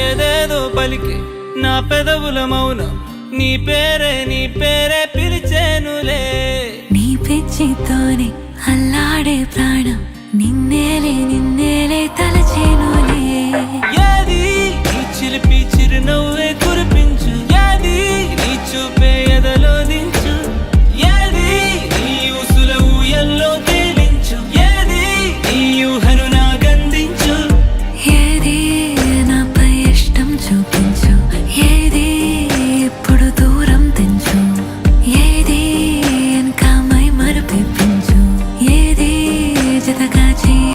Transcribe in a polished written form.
ఏదేదో పలికి నా పెదవుల మౌనం నీ పేరే పిలిచేనులే. నీ పిచ్చితోనే అల్లాడే ప్రాణం నిన్నేలే